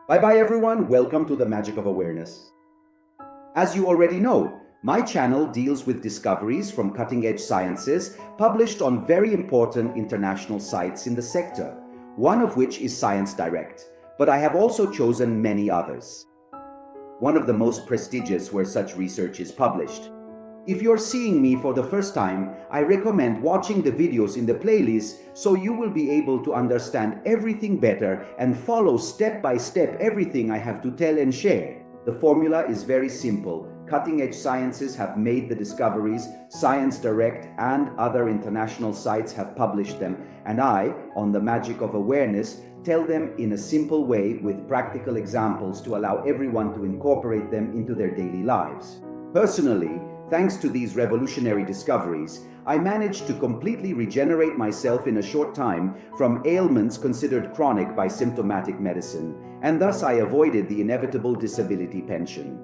Bye-bye everyone, welcome to the Magic of Awareness. As you already know, my channel deals with discoveries from cutting-edge sciences published on very important international sites in the sector, one of which is Science Direct, but I have also chosen many others. One of the most prestigious where such research is published. If you're seeing me for the first time, I recommend watching the videos in the playlist so you will be able to understand everything better and follow step by step everything I have to tell and share. The formula is very simple. Cutting-edge sciences have made the discoveries, Science Direct and other international sites have published them, and I, on the Magic of Awareness, tell them in a simple way with practical examples to allow everyone to incorporate them into their daily lives. Personally, thanks to these revolutionary discoveries, I managed to completely regenerate myself in a short time from ailments considered chronic by symptomatic medicine, and thus I avoided the inevitable disability pension.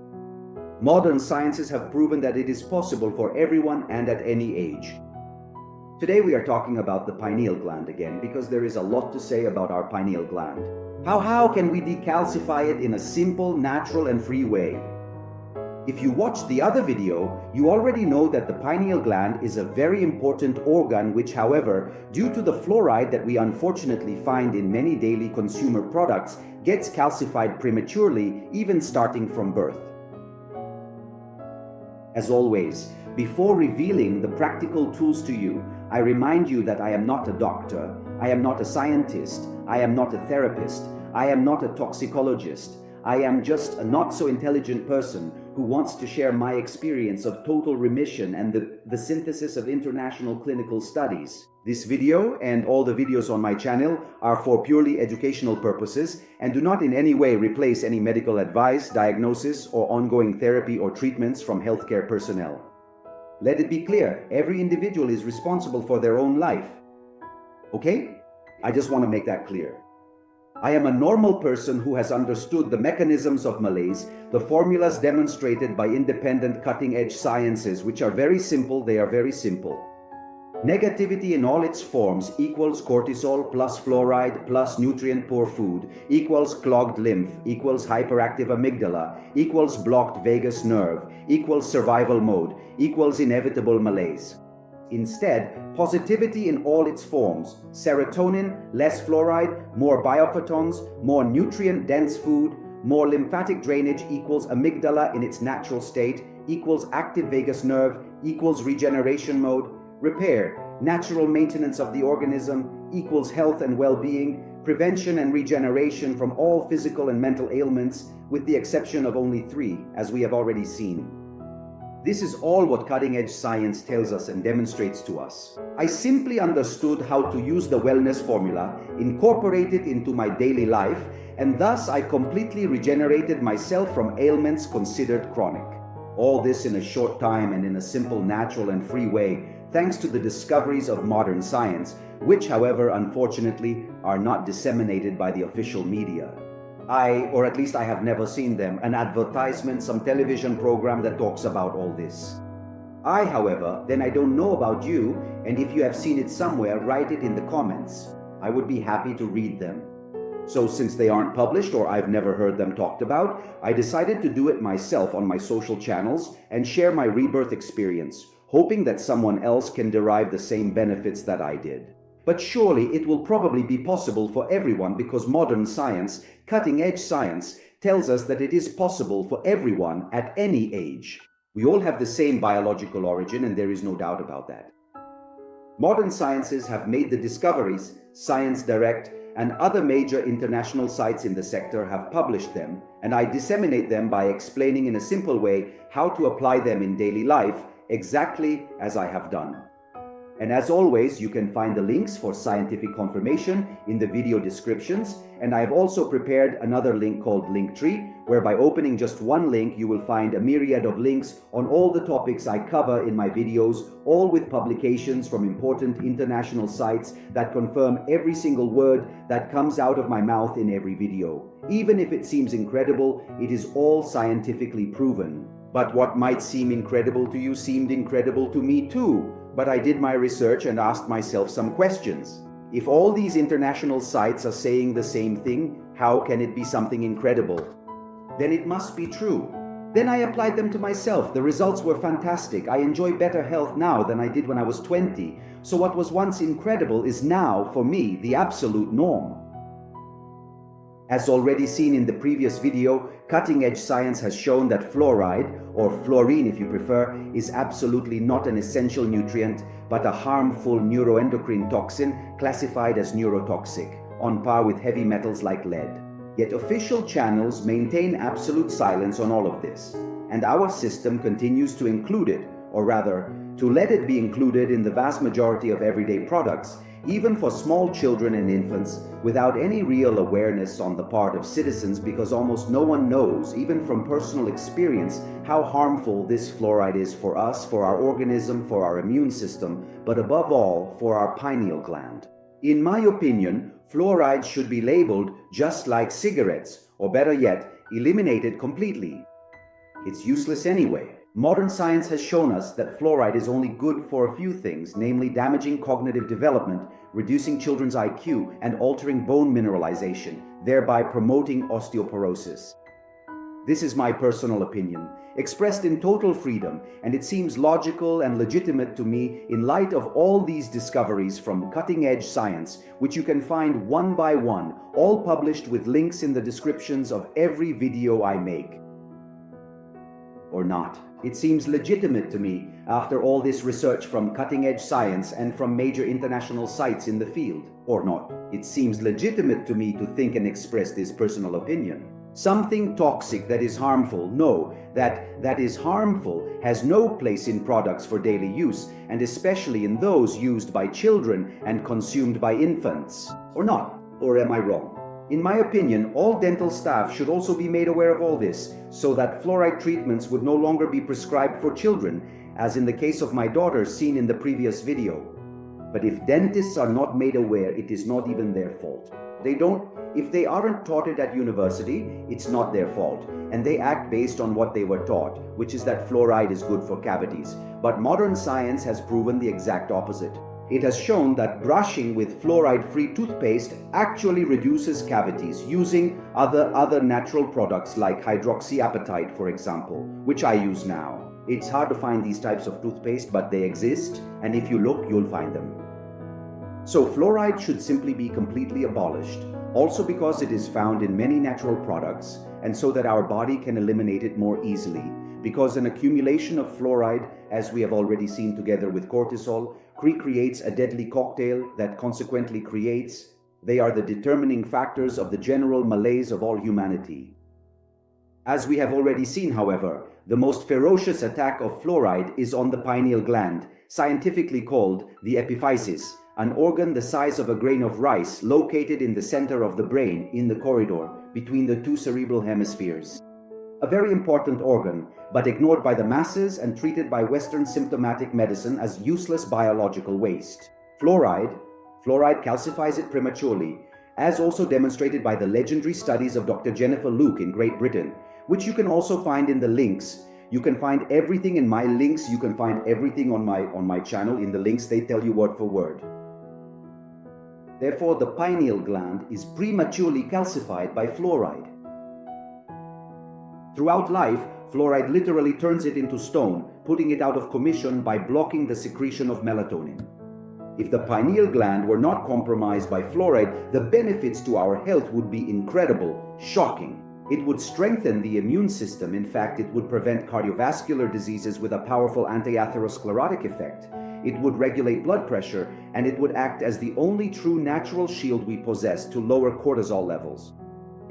Modern sciences have proven that it is possible for everyone and at any age. Today we are talking about the pineal gland again because there is a lot to say about our pineal gland. How can we decalcify it in a simple, natural and free way? If you watched the other video, you already know that the pineal gland is a very important organ which, however, due to the fluoride that we unfortunately find in many daily consumer products, gets calcified prematurely, even starting from birth. As always, before revealing the practical tools to you, I remind you that I am not a doctor, I am not a scientist, I am not a therapist, I am not a toxicologist. I am just a not-so-intelligent person who wants to share my experience of total remission and the synthesis of international clinical studies. This video and all the videos on my channel are for purely educational purposes and do not in any way replace any medical advice, diagnosis, or ongoing therapy or treatments from healthcare personnel. Let it be clear, every individual is responsible for their own life. Okay? I just want to make that clear. I am a normal person who has understood the mechanisms of malaise, the formulas demonstrated by independent cutting-edge sciences, which are very simple. They are very simple. Negativity in all its forms equals cortisol plus fluoride plus nutrient-poor food equals clogged lymph equals hyperactive amygdala equals blocked vagus nerve equals survival mode equals inevitable malaise. Instead, positivity in all its forms, serotonin, less fluoride, more biophotons, more nutrient-dense food, more lymphatic drainage equals amygdala in its natural state, equals active vagus nerve, equals regeneration mode, repair, natural maintenance of the organism, equals health and well-being, prevention and regeneration from all physical and mental ailments, with the exception of only 3, as we have already seen. This is all what cutting-edge science tells us and demonstrates to us. I simply understood how to use the wellness formula, incorporate it into my daily life, and thus I completely regenerated myself from ailments considered chronic. All this in a short time and in a simple, natural and free way, thanks to the discoveries of modern science, which, however, unfortunately, are not disseminated by the official media. Or at least I have never seen them, an advertisement, some television program that talks about all this. However, then I don't know about you, and if you have seen it somewhere, write it in the comments. I would be happy to read them. So since they aren't published or I've never heard them talked about, I decided to do it myself on my social channels and share my rebirth experience, hoping that someone else can derive the same benefits that I did. But surely it will probably be possible for everyone because modern science, cutting-edge science, tells us that it is possible for everyone at any age. We all have the same biological origin and there is no doubt about that. Modern sciences have made the discoveries, Science Direct, and other major international sites in the sector have published them, and I disseminate them by explaining in a simple way how to apply them in daily life, exactly as I have done. And as always, you can find the links for scientific confirmation in the video descriptions, and I have also prepared another link called Linktree, where by opening just one link you will find a myriad of links on all the topics I cover in my videos, all with publications from important international sites that confirm every single word that comes out of my mouth in every video. Even if it seems incredible, it is all scientifically proven. But what might seem incredible to you seemed incredible to me too. But I did my research and asked myself some questions. If all these international sites are saying the same thing, How can it be something incredible? Then it must be true. Then I applied them to myself. The results were fantastic. I enjoy better health now than I did when I was 20. So what was once incredible is now, for me, the absolute norm. As already seen in the previous video, cutting-edge science has shown that fluoride, or fluorine if you prefer, is absolutely not an essential nutrient, but a harmful neuroendocrine toxin classified as neurotoxic, on par with heavy metals like lead. Yet official channels maintain absolute silence on all of this, and our system continues to include it, or rather, to let it be included in the vast majority of everyday products, even for small children and infants, without any real awareness on the part of citizens, because almost no one knows, even from personal experience, how harmful this fluoride is for us, for our organism, for our immune system, but above all, for our pineal gland. In my opinion, fluoride should be labeled just like cigarettes, or better yet, eliminated completely. It's useless anyway. Modern science has shown us that fluoride is only good for a few things, namely damaging cognitive development, reducing children's IQ, and altering bone mineralization, thereby promoting osteoporosis. This is my personal opinion, expressed in total freedom, and it seems logical and legitimate to me in light of all these discoveries from cutting-edge science, which you can find one by one, all published with links in the descriptions of every video I make. Or not. It seems legitimate to me after all this research from cutting-edge science and from major international sites in the field. Or not. It seems legitimate to me to think and express this personal opinion. Something toxic that is harmful, that is harmful has no place in products for daily use, and especially in those used by children and consumed by infants. Or not? Or am I wrong? In my opinion, all dental staff should also be made aware of all this, so that fluoride treatments would no longer be prescribed for children, as in the case of my daughter seen in the previous video. But if dentists are not made aware, it is not even their fault. If they aren't taught it at university, it's not their fault, and they act based on what they were taught, which is that fluoride is good for cavities. But modern science has proven the exact opposite. It has shown that brushing with fluoride-free toothpaste actually reduces cavities using other natural products like hydroxyapatite, for example, which I use now. It's hard to find these types of toothpaste, but they exist, and if you look, you'll find them. So fluoride should simply be completely abolished, also because it is found in many natural products, and so that our body can eliminate it more easily, because an accumulation of fluoride, as we have already seen together with cortisol, creates a deadly cocktail that consequently they are the determining factors of the general malaise of all humanity. As we have already seen, however, the most ferocious attack of fluoride is on the pineal gland, scientifically called the epiphysis, an organ the size of a grain of rice located in the center of the brain, in the corridor between the two cerebral hemispheres. A very important organ, but ignored by the masses and treated by Western symptomatic medicine as useless biological waste. Fluoride calcifies it prematurely, as also demonstrated by the legendary studies of Dr. Jennifer Luke in Great Britain, which you can also find in the links. You can find everything in my links, you can find everything on my channel in the links, they tell you word for word. Therefore, the pineal gland is prematurely calcified by fluoride. Throughout life, fluoride literally turns it into stone, putting it out of commission by blocking the secretion of melatonin. If the pineal gland were not compromised by fluoride, the benefits to our health would be incredible, shocking. It would strengthen the immune system. In fact, it would prevent cardiovascular diseases with a powerful anti-atherosclerotic effect. It would regulate blood pressure, and it would act as the only true natural shield we possess to lower cortisol levels.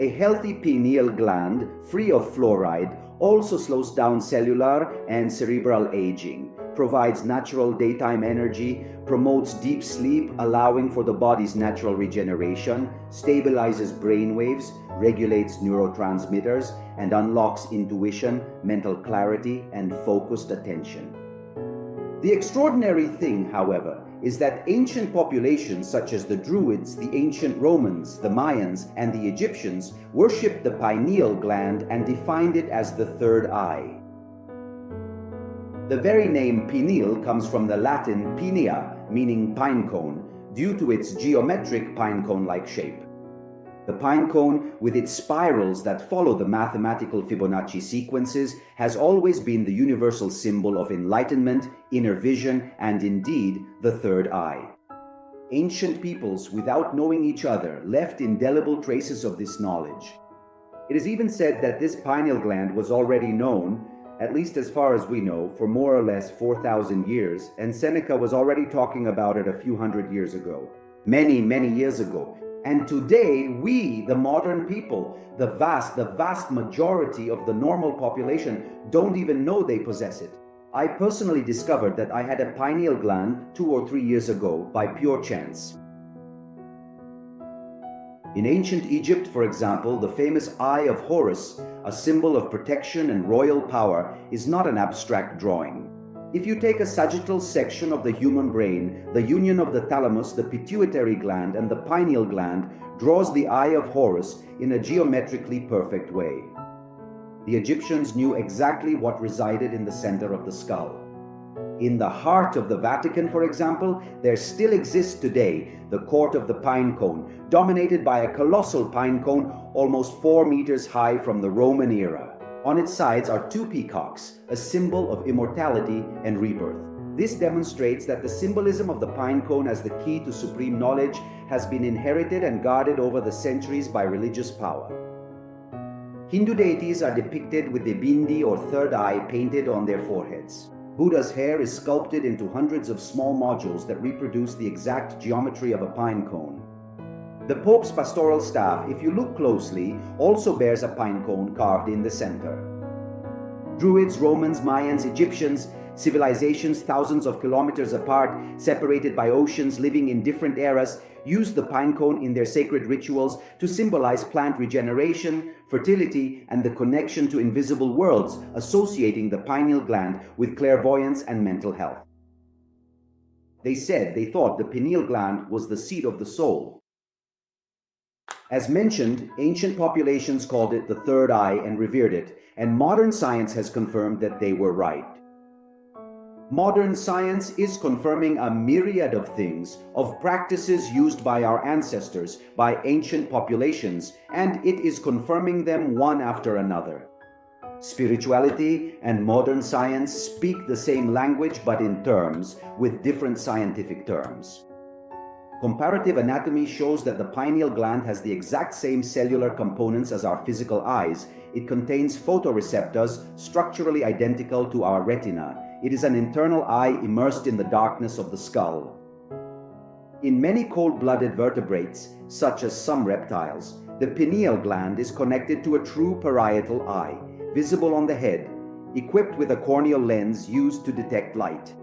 A healthy pineal gland, free of fluoride, also slows down cellular and cerebral aging, provides natural daytime energy, promotes deep sleep, allowing for the body's natural regeneration, stabilizes brain waves, regulates neurotransmitters, and unlocks intuition, mental clarity, and focused attention. The extraordinary thing, however, is that ancient populations such as the Druids, the ancient Romans, the Mayans, and the Egyptians worshipped the pineal gland and defined it as the third eye. The very name pineal comes from the Latin pinea, meaning pine cone, due to its geometric pine cone-like shape. The pine cone, with its spirals that follow the mathematical Fibonacci sequences, has always been the universal symbol of enlightenment, inner vision, and indeed, the third eye. Ancient peoples, without knowing each other, left indelible traces of this knowledge. It is even said that this pineal gland was already known, at least as far as we know, for more or less 4,000 years, and Seneca was already talking about it a few hundred years ago. Many, many years ago. And today, we, the modern people, the vast majority of the normal population, don't even know they possess it. I personally discovered that I had a pineal gland 2 or 3 years ago by pure chance. In ancient Egypt, for example, the famous Eye of Horus, a symbol of protection and royal power, is not an abstract drawing. If you take a sagittal section of the human brain, the union of the thalamus, the pituitary gland, and the pineal gland draws the Eye of Horus in a geometrically perfect way. The Egyptians knew exactly what resided in the center of the skull. In the heart of the Vatican, for example, there still exists today the court of the pine cone, dominated by a colossal pine cone almost 4 meters high from the Roman era. On its sides are 2 peacocks, a symbol of immortality and rebirth. This demonstrates that the symbolism of the pine cone as the key to supreme knowledge has been inherited and guarded over the centuries by religious power. Hindu deities are depicted with the bindi or third eye painted on their foreheads. Buddha's hair is sculpted into hundreds of small modules that reproduce the exact geometry of a pine cone. The Pope's pastoral staff, if you look closely, also bears a pine cone carved in the center. Druids, Romans, Mayans, Egyptians, civilizations thousands of kilometers apart, separated by oceans, living in different eras, used the pine cone in their sacred rituals to symbolize plant regeneration, fertility, and the connection to invisible worlds, associating the pineal gland with clairvoyance and mental health. They thought the pineal gland was the seat of the soul. As mentioned, ancient populations called it the third eye and revered it, and modern science has confirmed that they were right. Modern science is confirming a myriad of things, of practices used by our ancestors, by ancient populations, and it is confirming them one after another. Spirituality and modern science speak the same language but in terms, with different scientific terms. Comparative anatomy shows that the pineal gland has the exact same cellular components as our physical eyes. It contains photoreceptors structurally identical to our retina. It is an internal eye immersed in the darkness of the skull. In many cold-blooded vertebrates, such as some reptiles, the pineal gland is connected to a true parietal eye, visible on the head, equipped with a corneal lens used to detect light.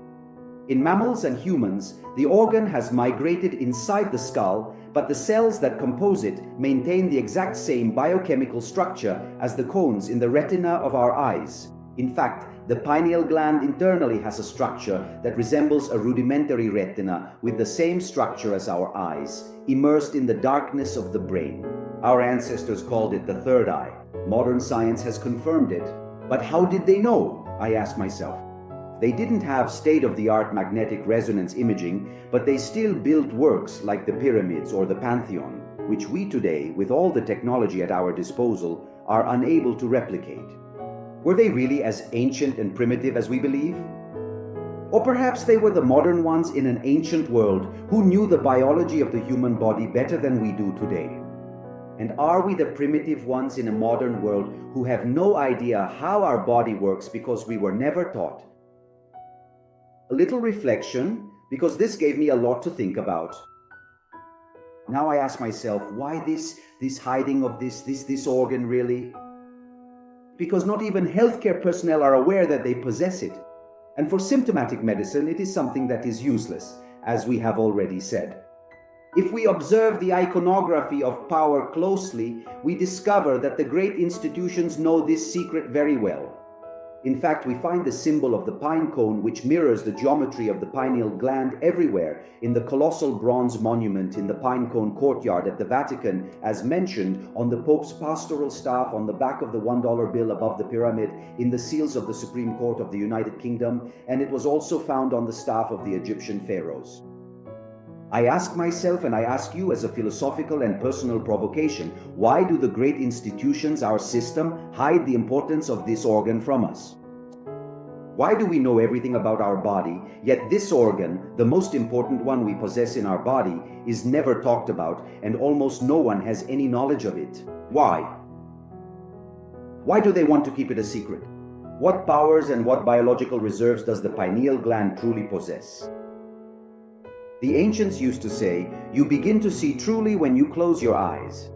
In mammals and humans, the organ has migrated inside the skull, but the cells that compose it maintain the exact same biochemical structure as the cones in the retina of our eyes. In fact, the pineal gland internally has a structure that resembles a rudimentary retina with the same structure as our eyes, immersed in the darkness of the brain. Our ancestors called it the third eye. Modern science has confirmed it. But how did they know? I ask myself. They didn't have state-of-the-art magnetic resonance imaging, but they still built works like the pyramids or the Pantheon, which we today, with all the technology at our disposal, are unable to replicate. Were they really as ancient and primitive as we believe? Or perhaps they were the modern ones in an ancient world who knew the biology of the human body better than we do today. And are we the primitive ones in a modern world who have no idea how our body works because we were never taught? A little reflection, because this gave me a lot to think about. Now I ask myself, why this hiding of this organ really? Because not even healthcare personnel are aware that they possess it. And for symptomatic medicine, it is something that is useless, as we have already said. If we observe the iconography of power closely, we discover that the great institutions know this secret very well. In fact, we find the symbol of the pine cone, which mirrors the geometry of the pineal gland, everywhere in the colossal bronze monument in the pine cone courtyard at the Vatican, as mentioned, on the Pope's pastoral staff, on the back of the $1 bill above the pyramid, in the seals of the Supreme Court of the United Kingdom, and it was also found on the staff of the Egyptian pharaohs. I ask myself and I ask you as a philosophical and personal provocation, why do the great institutions, our system, hide the importance of this organ from us? Why do we know everything about our body, yet this organ, the most important one we possess in our body, is never talked about and almost no one has any knowledge of it? Why? Why do they want to keep it a secret? What powers and what biological reserves does the pineal gland truly possess? The ancients used to say, you begin to see truly when you close your eyes.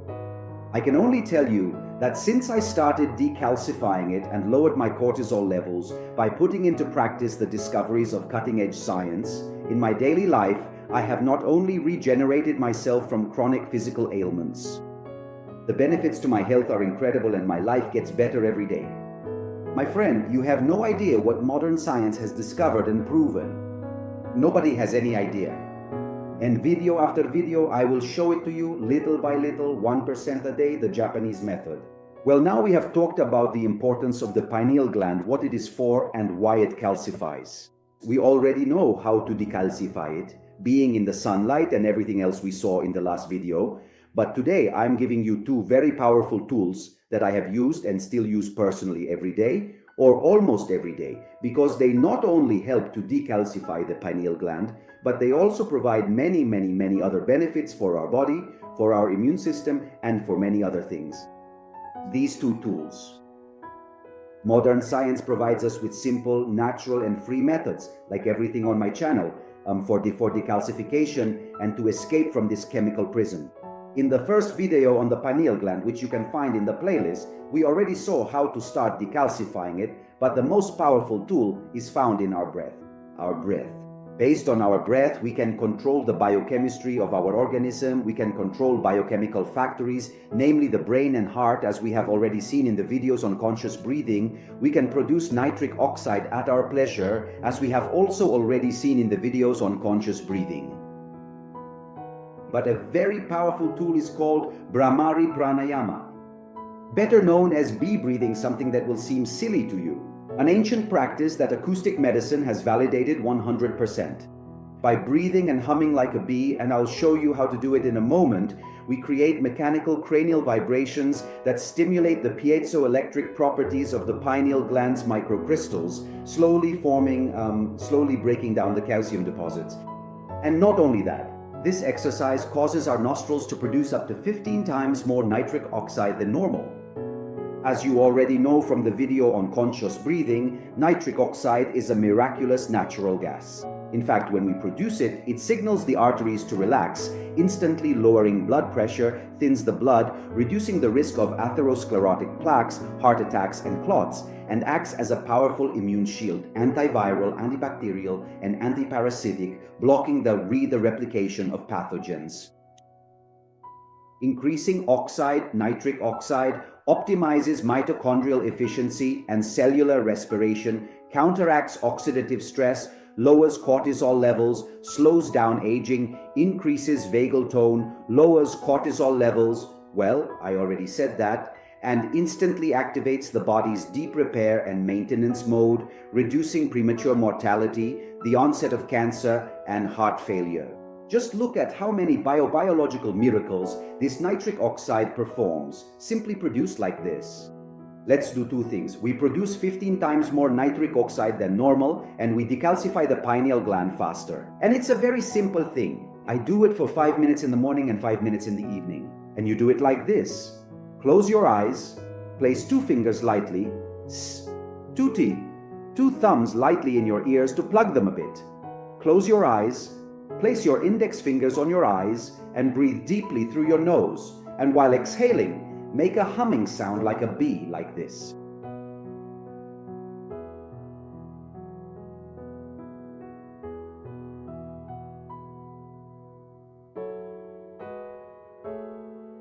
I can only tell you that since I started decalcifying it and lowered my cortisol levels by putting into practice the discoveries of cutting-edge science, in my daily life, I have not only regenerated myself from chronic physical ailments. The benefits to my health are incredible and my life gets better every day. My friend, you have no idea what modern science has discovered and proven. Nobody has any idea. And video after video, I will show it to you little by little, 1% a day, the Japanese method. Well, now we have talked about the importance of the pineal gland, what it is for and why it calcifies. We already know how to decalcify it, being in the sunlight and everything else we saw in the last video. But today I'm giving you two very powerful tools that I have used and still use personally every day, or almost every day, because they not only help to decalcify the pineal gland, but they also provide many other benefits for our body, for our immune system, and for many other things. These two tools. Modern science provides us with simple, natural, and free methods, like everything on my channel, for decalcification and to escape from this chemical prison. In the first video on the pineal gland, which you can find in the playlist, we already saw how to start decalcifying it, but the most powerful tool is found in our breath. Our breath. Based on our breath, we can control the biochemistry of our organism, we can control biochemical factories, namely the brain and heart, as we have already seen in the videos on conscious breathing. We can produce nitric oxide at our pleasure, as we have also already seen in the videos on conscious breathing. But a very powerful tool is called Bhramari Pranayama, better known as bee breathing, something that will seem silly to you. An ancient practice that acoustic medicine has validated 100%. By breathing and humming like a bee, and I'll show you how to do it in a moment, we create mechanical cranial vibrations that stimulate the piezoelectric properties of the pineal gland's microcrystals, slowly breaking down the calcium deposits. And not only that, this exercise causes our nostrils to produce up to 15 times more nitric oxide than normal. As you already know from the video on conscious breathing, nitric oxide is a miraculous natural gas. In fact, when we produce it, it signals the arteries to relax, instantly lowering blood pressure, thins the blood, reducing the risk of atherosclerotic plaques, heart attacks, and clots, and acts as a powerful immune shield, antiviral, antibacterial, and antiparasitic, blocking the replication of pathogens. Increasing nitric oxide, optimizes mitochondrial efficiency and cellular respiration, counteracts oxidative stress, lowers cortisol levels, slows down aging, increases vagal tone, lowers cortisol levels, well, I already said that, and instantly activates the body's deep repair and maintenance mode, reducing premature mortality, the onset of cancer, and heart failure. Just look at how many biological miracles this nitric oxide performs, simply produced like this. Let's do two things. We produce 15 times more nitric oxide than normal, and we decalcify the pineal gland faster. And it's a very simple thing. I do it for 5 minutes in the morning and 5 minutes in the evening. And you do it like this. Close your eyes, place 2 fingers lightly, two thumbs lightly in your ears to plug them a bit. Close your eyes. Place your index fingers on your eyes and breathe deeply through your nose, and while exhaling, make a humming sound like a bee, like this.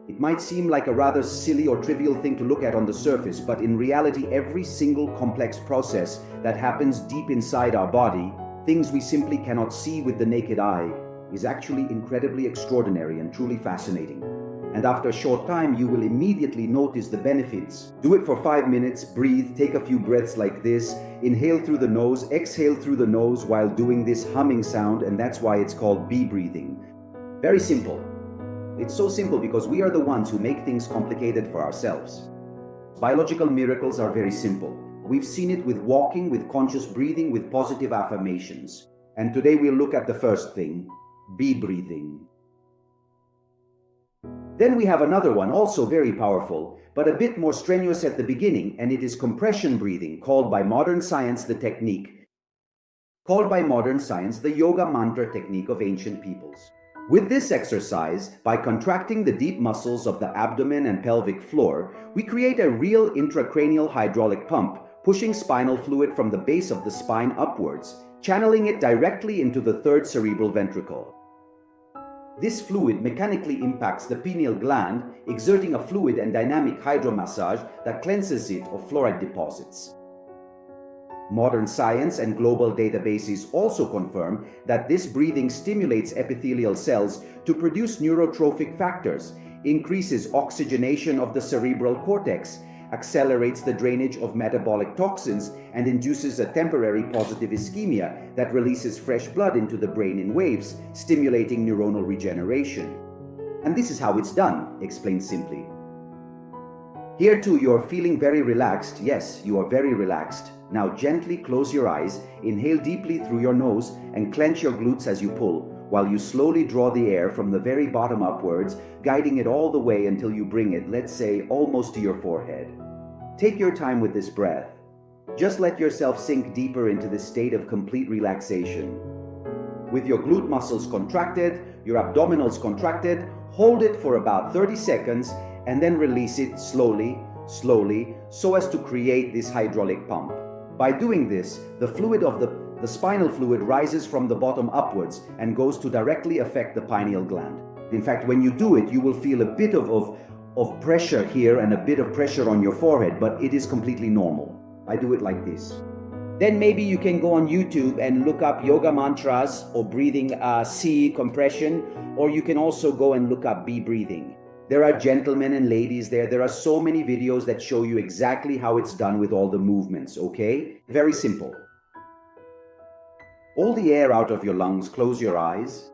It might seem like a rather silly or trivial thing to look at on the surface, but in reality, every single complex process that happens deep inside our body, things we simply cannot see with the naked eye, is actually incredibly extraordinary and truly fascinating. And after a short time, you will immediately notice the benefits. Do it for 5 minutes, breathe, take a few breaths like this, inhale through the nose, exhale through the nose while doing this humming sound, and that's why it's called bee breathing. Very simple. It's so simple because we are the ones who make things complicated for ourselves. Biological miracles are very simple. We've seen it with walking, with conscious breathing, with positive affirmations. And today we'll look at the first thing, be breathing. Then we have another one, also very powerful, but a bit more strenuous at the beginning, and it is compression breathing, called by modern science the yoga mantra technique of ancient peoples. With this exercise, by contracting the deep muscles of the abdomen and pelvic floor, we create a real intracranial hydraulic pump, pushing spinal fluid from the base of the spine upwards, channeling it directly into the third cerebral ventricle. This fluid mechanically impacts the pineal gland, exerting a fluid and dynamic hydromassage that cleanses it of fluoride deposits. Modern science and global databases also confirm that this breathing stimulates epithelial cells to produce neurotrophic factors, increases oxygenation of the cerebral cortex, accelerates the drainage of metabolic toxins, and induces a temporary positive ischemia that releases fresh blood into the brain in waves, stimulating neuronal regeneration. And this is how it's done, explained simply. Here too, you are feeling very relaxed. Yes, you are very relaxed. Now gently close your eyes, inhale deeply through your nose, and clench your glutes as you pull, while you slowly draw the air from the very bottom upwards, guiding it all the way until you bring it, let's say, almost to your forehead. Take your time with this breath. Just let yourself sink deeper into this state of complete relaxation. With your glute muscles contracted, your abdominals contracted, hold it for about 30 seconds and then release it slowly, so as to create this hydraulic pump. By doing this, the fluid of the spinal fluid rises from the bottom upwards and goes to directly affect the pineal gland. In fact, when you do it, you will feel a bit of pressure here and a bit of pressure on your forehead, but it is completely normal. I do it like this. Then maybe you can go on YouTube and look up yoga mantras or breathing C compression, or you can also go and look up B breathing. There are gentlemen and ladies there. There are so many videos that show you exactly how it's done with all the movements, okay? Very simple. All the air out of your lungs, close your eyes.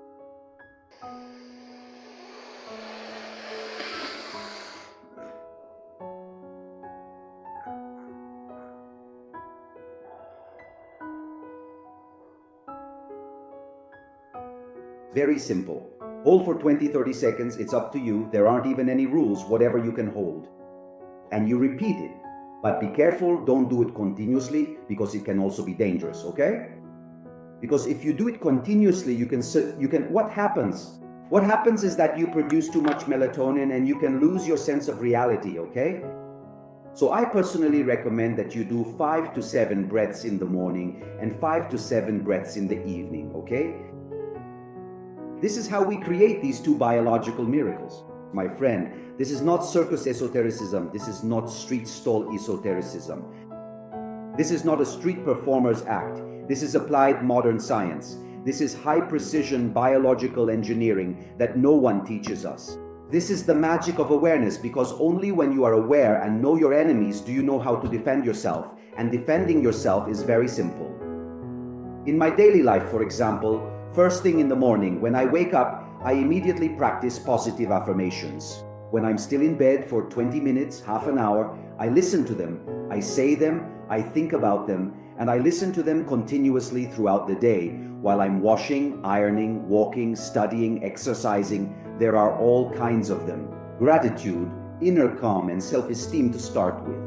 Very simple. Hold for 20-30 seconds, it's up to you. There aren't even any rules, whatever you can hold. And you repeat it. But be careful, don't do it continuously, because it can also be dangerous, okay? Because if you do it continuously, what happens? What happens is that you produce too much melatonin and you can lose your sense of reality, okay? So I personally recommend that you do 5 to 7 breaths in the morning and 5 to 7 breaths in the evening, okay? This is how we create these two biological miracles. My friend, this is not circus esotericism. This is not street stall esotericism. This is not a street performer's act. This is applied modern science. This is high precision biological engineering that no one teaches us. This is the magic of awareness, because only when you are aware and know your enemies do you know how to defend yourself. And defending yourself is very simple. In my daily life, for example, first thing in the morning, when I wake up, I immediately practice positive affirmations. When I'm still in bed for 20 minutes, half an hour, I listen to them, I say them, I think about them, and I listen to them continuously throughout the day. While I'm washing, ironing, walking, studying, exercising, there are all kinds of them. Gratitude, inner calm, and self-esteem to start with.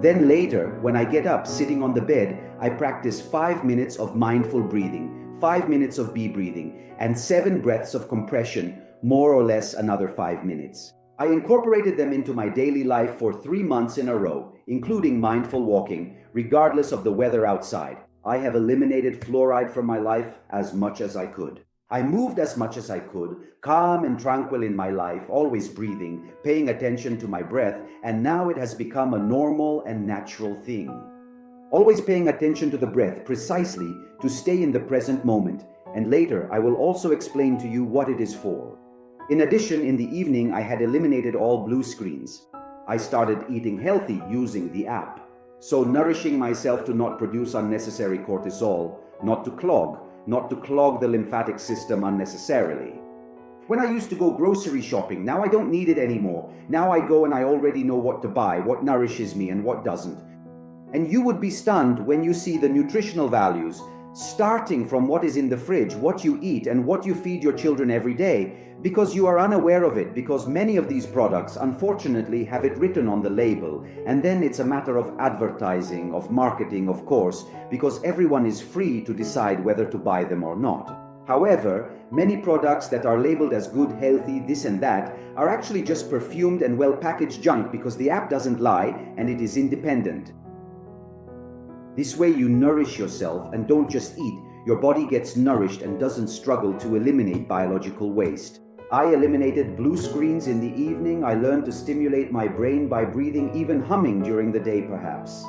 Then later, when I get up, sitting on the bed, I practice 5 minutes of mindful breathing, 5 minutes of B breathing, and 7 breaths of compression, more or less another 5 minutes. I incorporated them into my daily life for 3 months in a row, including mindful walking, regardless of the weather outside. I have eliminated fluoride from my life as much as I could. I moved as much as I could, calm and tranquil in my life, always breathing, paying attention to my breath, and now it has become a normal and natural thing. Always paying attention to the breath precisely to stay in the present moment, and later I will also explain to you what it is for. In addition, in the evening I had eliminated all blue screens. I started eating healthy using the app. So nourishing myself to not produce unnecessary cortisol, not to clog the lymphatic system unnecessarily. When I used to go grocery shopping, now I don't need it anymore. Now I go and I already know what to buy, what nourishes me and what doesn't. And you would be stunned when you see the nutritional values, starting from what is in the fridge, what you eat and what you feed your children every day, because you are unaware of it, because many of these products unfortunately have it written on the label, and then it's a matter of advertising, of marketing, of course, because everyone is free to decide whether to buy them or not. However, many products that are labeled as good, healthy, this and that are actually just perfumed and well-packaged junk because the app doesn't lie and it is independent. This way you nourish yourself and don't just eat. Your body gets nourished and doesn't struggle to eliminate biological waste. I eliminated blue screens in the evening. I learned to stimulate my brain by breathing, even humming during the day perhaps.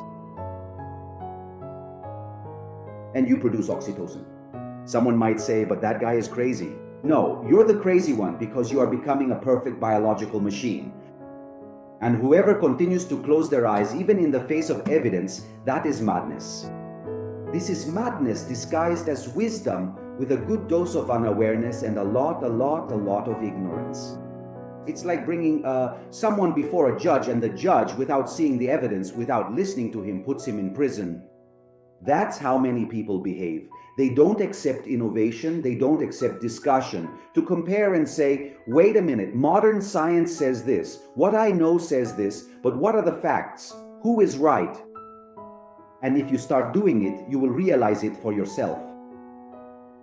And you produce oxytocin. Someone might say, but that guy is crazy. No, you're the crazy one because you are becoming a perfect biological machine. And whoever continues to close their eyes, even in the face of evidence, that is madness. This is madness disguised as wisdom with a good dose of unawareness and a lot of ignorance. It's like bringing someone before a judge, and the judge, without seeing the evidence, without listening to him, puts him in prison. That's how many people behave. They don't accept innovation, they don't accept discussion, to compare and say, wait a minute, modern science says this, what I know says this, but what are the facts? Who is right? And if you start doing it, you will realize it for yourself.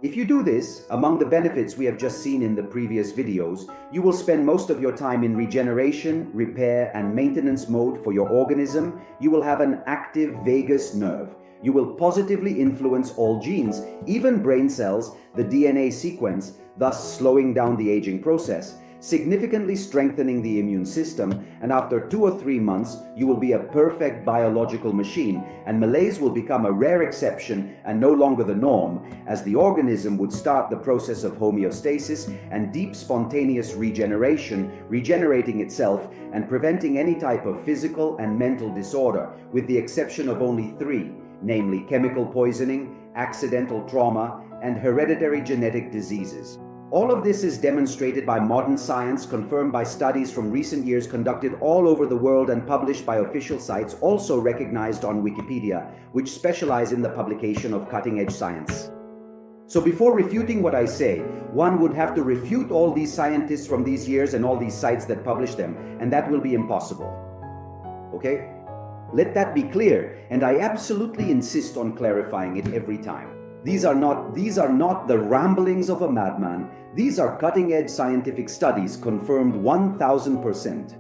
If you do this, among the benefits we have just seen in the previous videos, you will spend most of your time in regeneration, repair, and maintenance mode for your organism. You will have an active vagus nerve. You will positively influence all genes, even brain cells, the DNA sequence, thus slowing down the aging process, significantly strengthening the immune system, and after 2 or 3 months, you will be a perfect biological machine, and malaise will become a rare exception and no longer the norm, as the organism would start the process of homeostasis and deep spontaneous regeneration, regenerating itself and preventing any type of physical and mental disorder, with the exception of only 3. Namely chemical poisoning, accidental trauma, and hereditary genetic diseases. All of this is demonstrated by modern science, confirmed by studies from recent years conducted all over the world and published by official sites, also recognized on Wikipedia, which specialize in the publication of cutting-edge science. So before refuting what I say, one would have to refute all these scientists from these years and all these sites that publish them, and that will be impossible. Okay? Let that be clear, and I absolutely insist on clarifying it every time. These are not the ramblings of a madman. These are cutting-edge scientific studies confirmed 1000%.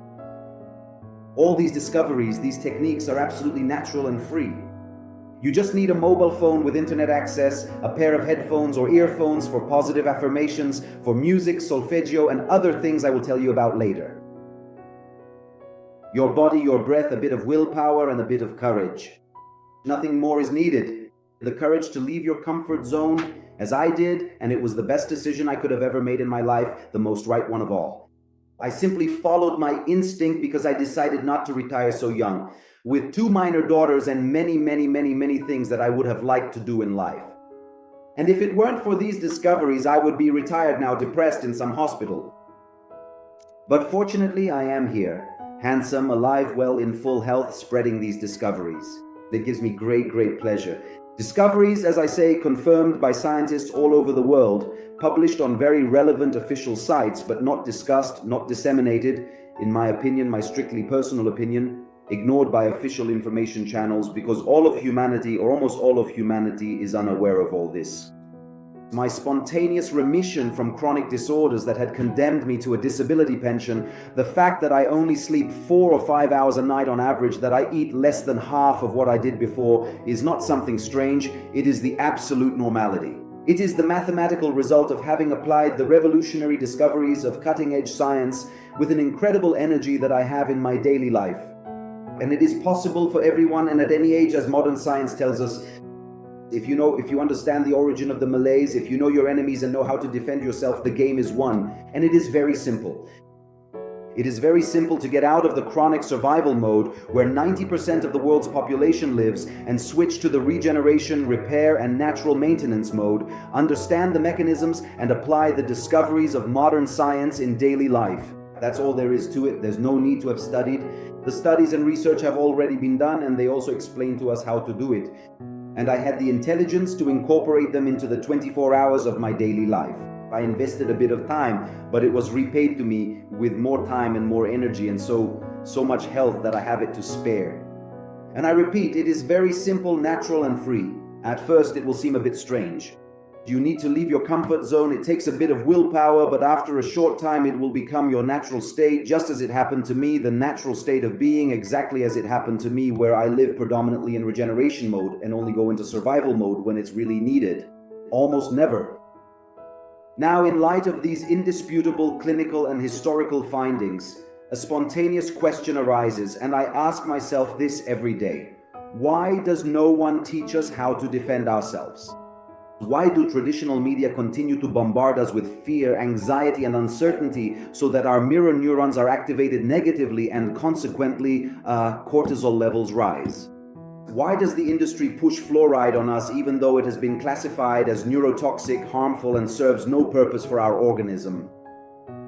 All these discoveries, these techniques are absolutely natural and free. You just need a mobile phone with internet access, a pair of headphones or earphones for positive affirmations, for music, solfeggio, and other things I will tell you about later. Your body, your breath, a bit of willpower, and a bit of courage. Nothing more is needed. The courage to leave your comfort zone, as I did, and it was the best decision I could have ever made in my life, the most right one of all. I simply followed my instinct because I decided not to retire so young, with 2 minor daughters and many things that I would have liked to do in life. And if it weren't for these discoveries, I would be retired now, depressed in some hospital. But fortunately, I am here. Handsome, alive, well, in full health, spreading these discoveries. It gives me great pleasure. Discoveries, as I say, confirmed by scientists all over the world, published on very relevant official sites, but not discussed, not disseminated, in my opinion, my strictly personal opinion, ignored by official information channels, because all of humanity, or almost all of humanity, is unaware of all this. My spontaneous remission from chronic disorders that had condemned me to a disability pension, the fact that I only sleep 4 or 5 hours a night on average, that I eat less than half of what I did before, is not something strange. It is the absolute normality. It is the mathematical result of having applied the revolutionary discoveries of cutting-edge science with an incredible energy that I have in my daily life. And it is possible for everyone, and at any age, as modern science tells us. If you understand the origin of the malaise, if you know your enemies and know how to defend yourself, the game is won. And it is very simple. It is very simple to get out of the chronic survival mode where 90% of the world's population lives and switch to the regeneration, repair, and natural maintenance mode, understand the mechanisms, and apply the discoveries of modern science in daily life. That's all there is to it. There's no need to have studied. The studies and research have already been done, and they also explain to us how to do it. And I had the intelligence to incorporate them into the 24 hours of my daily life. I invested a bit of time, but it was repaid to me with more time and more energy and so much health that I have it to spare. And I repeat, it is very simple, natural, and free. At first, it will seem a bit strange. You need to leave your comfort zone. It takes a bit of willpower, but after a short time, it will become your natural state, just as it happened to me, the natural state of being, exactly as it happened to me, where I live predominantly in regeneration mode and only go into survival mode when it's really needed. Almost never. Now, in light of these indisputable clinical and historical findings, a spontaneous question arises, and I ask myself this every day. Why does no one teach us how to defend ourselves? Why do traditional media continue to bombard us with fear, anxiety, and uncertainty so that our mirror neurons are activated negatively and consequently cortisol levels rise? Why does the industry push fluoride on us even though it has been classified as neurotoxic, harmful, and serves no purpose for our organism?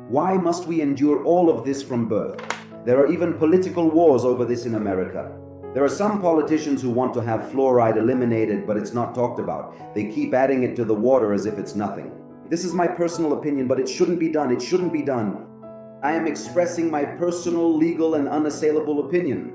Why must we endure all of this from birth? There are even political wars over this in America. There are some politicians who want to have fluoride eliminated, but it's not talked about. They keep adding it to the water as if it's nothing. This is my personal opinion, but it shouldn't be done. It shouldn't be done. I am expressing my personal, legal, and unassailable opinion.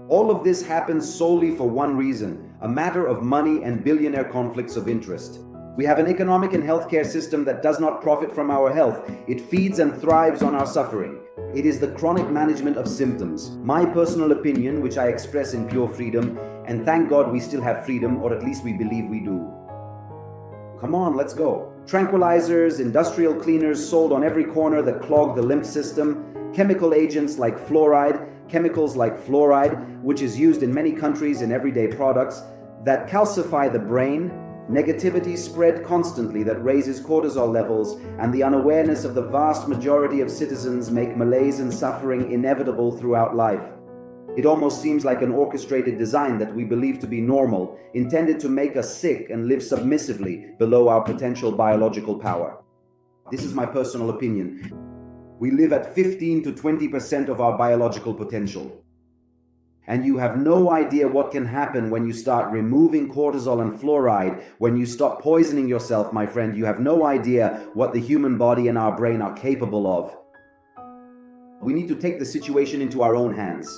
All of this happens solely for one reason, a matter of money and billionaire conflicts of interest. We have an economic and healthcare system that does not profit from our health. It feeds and thrives on our suffering. It is the chronic management of symptoms. My personal opinion, which I express in pure freedom, and thank God we still have freedom, or at least we believe we do. Come on, let's go. Tranquilizers, industrial cleaners sold on every corner that clog the lymph system, chemical agents like fluoride, chemicals like fluoride, which is used in many countries in everyday products, that calcify the brain, negativity spread constantly that raises cortisol levels, and the unawareness of the vast majority of citizens make malaise and suffering inevitable throughout life. It almost seems like an orchestrated design that we believe to be normal, intended to make us sick and live submissively below our potential biological power. This is my personal opinion. We live at 15 to 20% of our biological potential. And you have no idea what can happen when you start removing cortisol and fluoride, when you stop poisoning yourself, my friend. You have no idea what the human body and our brain are capable of. We need to take the situation into our own hands.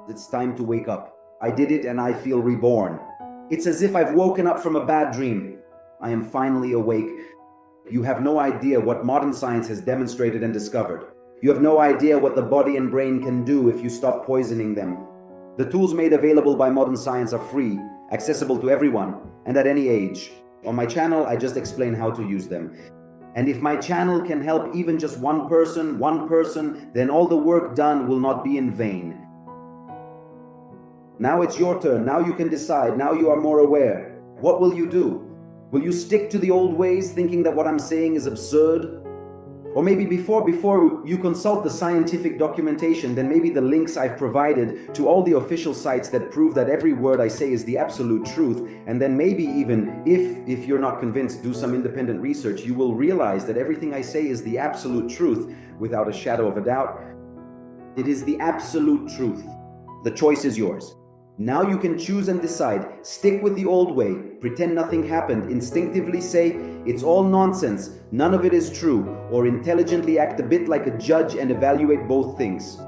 It's time to wake up. I did it and I feel reborn. It's as if I've woken up from a bad dream. I am finally awake. You have no idea what modern science has demonstrated and discovered. You have no idea what the body and brain can do if you stop poisoning them. The tools made available by modern science are free, accessible to everyone, and at any age. On my channel, I just explain how to use them. And if my channel can help even just one person, then all the work done will not be in vain. Now it's your turn. Now you can decide. Now you are more aware. What will you do? Will you stick to the old ways, thinking that what I'm saying is absurd? Or maybe before you consult the scientific documentation, then maybe the links I've provided to all the official sites that prove that every word I say is the absolute truth, and then maybe even, if you're not convinced, do some independent research, you will realize that everything I say is the absolute truth, without a shadow of a doubt. It is the absolute truth. The choice is yours. Now you can choose and decide. Stick with the old way, pretend nothing happened, instinctively say, it's all nonsense, none of it is true, or intelligently act a bit like a judge and evaluate both things.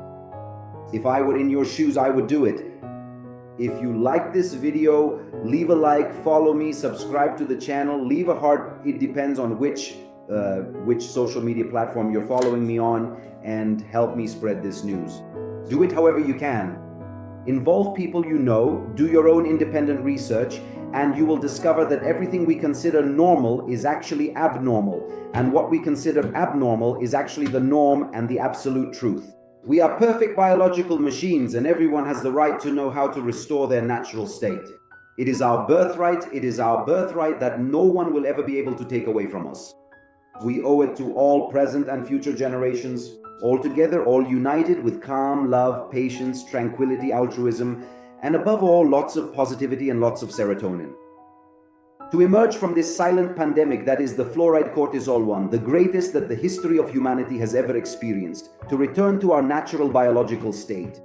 If I were in your shoes, I would do it. If you like this video, leave a like, follow me, subscribe to the channel, leave a heart, it depends on which social media platform you're following me on, and help me spread this news. Do it however you can. Involve people you know, do your own independent research, and you will discover that everything we consider normal is actually abnormal, and what we consider abnormal is actually the norm and the absolute truth. We are perfect biological machines, and everyone has the right to know how to restore their natural state. It is our birthright that no one will ever be able to take away from us. We owe it to all present and future generations All together, all united with calm, love, patience, tranquility, altruism, and above all, lots of positivity and lots of serotonin. To emerge from this silent pandemic that is the fluoride cortisol one, the greatest that the history of humanity has ever experienced, to return to our natural biological state.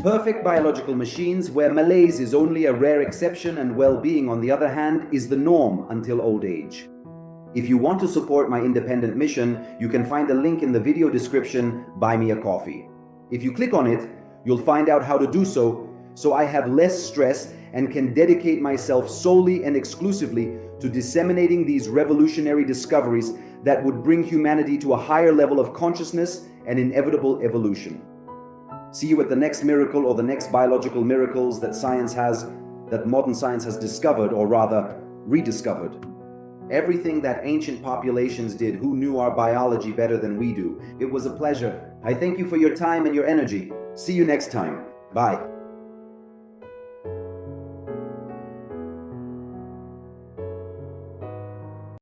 Perfect biological machines where malaise is only a rare exception and well-being, on the other hand, is the norm until old age. If you want to support my independent mission, you can find a link in the video description, Buy Me a Coffee. If you click on it, you'll find out how to do so I have less stress and can dedicate myself solely and exclusively to disseminating these revolutionary discoveries that would bring humanity to a higher level of consciousness and inevitable evolution. See you at the next miracle or the next biological miracles that modern science has discovered, or rather, rediscovered. Everything that ancient populations did who knew our biology better than we do. It was a pleasure. I thank you for your time and your energy. See you next time. Bye.